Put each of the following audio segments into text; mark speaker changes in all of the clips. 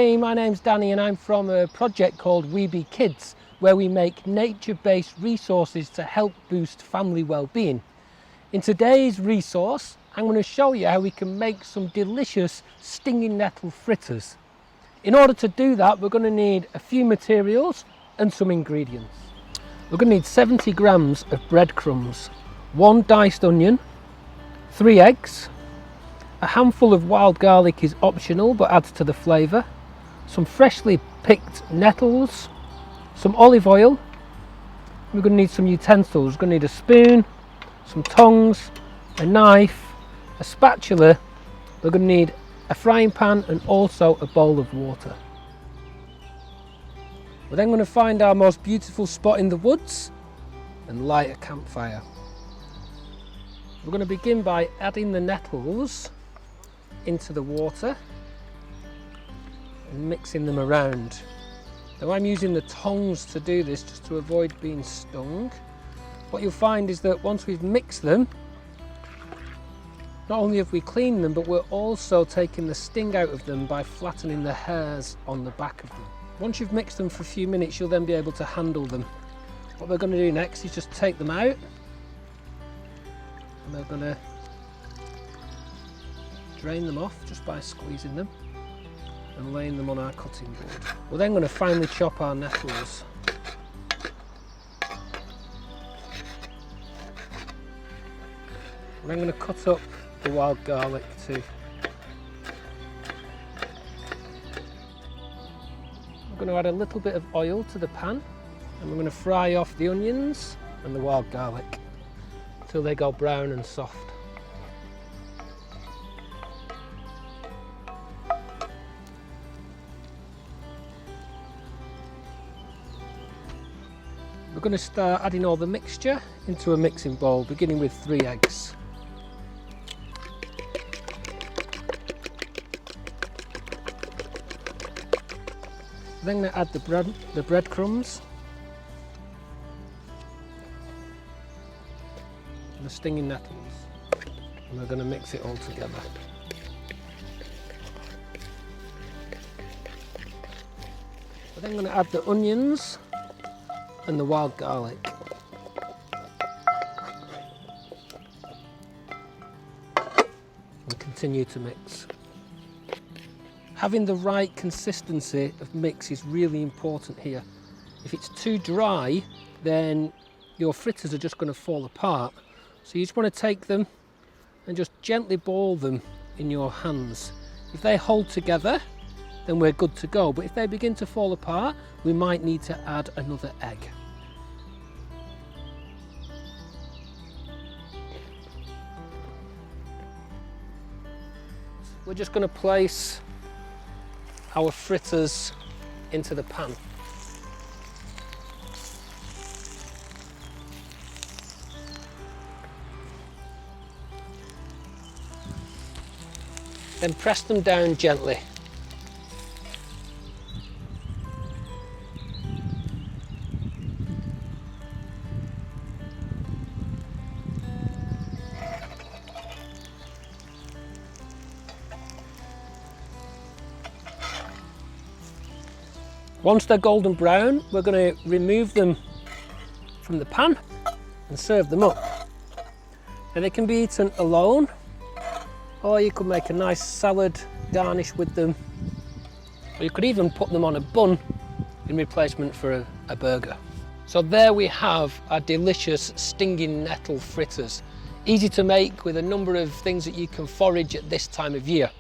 Speaker 1: me, my name's Danny and I'm from a project called We Be Kids, where we make nature-based resources to help boost family well-being. In today's resource, I'm going to show you how we can make some delicious stinging nettle fritters. In order to do that, we're going to need a few materials and some ingredients. We're going to need 70 grams of breadcrumbs, 1 diced onion, 3 eggs, a handful of wild garlic is optional but adds to the flavour, some freshly picked nettles, some olive oil. We're going to need some utensils. We're going to need a spoon, some tongs, a knife, a spatula. We're going to need a frying pan and also a bowl of water. We're then going to find our most beautiful spot in the woods and light a campfire. We're going to begin by adding the nettles into the water and mixing them around. Now I'm using the tongs to do this just to avoid being stung. What you'll find is that once we've mixed them, not only have we cleaned them, but we're also taking the sting out of them by flattening the hairs on the back of them. Once you've mixed them for a few minutes, you'll then be able to handle them. What we're going to do next is just take them out, and we're going to drain them off just by squeezing them and laying them on our cutting board. We're then going to finely chop our nettles. And I'm going to cut up the wild garlic too. I'm going to add a little bit of oil to the pan and we're going to fry off the onions and the wild garlic until they go brown and soft. We're going to start adding all the mixture into a mixing bowl, beginning with 3 eggs. Then I'm going to add the breadcrumbs and the stinging nettles, and we're going to mix it all together. We're then going to add the onions and the wild garlic. And continue to mix. Having the right consistency of mix is really important here. If it's too dry, then your fritters are just going to fall apart. So you just want to take them and just gently ball them in your hands. If they hold together, then we're good to go. But if they begin to fall apart, we might need to add another egg. We're just going to place our fritters into the pan. Then press them down gently. Once they're golden brown, we're going to remove them from the pan and serve them up. Now they can be eaten alone, or you could make a nice salad garnish with them, or you could even put them on a bun in replacement for a burger. So there we have our delicious stinging nettle fritters. Easy to make with a number of things that you can forage at this time of year.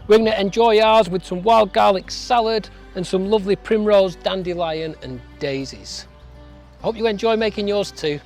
Speaker 1: We're going to enjoy ours with some wild garlic salad and some lovely primrose, dandelion and daisies. I hope you enjoy making yours too.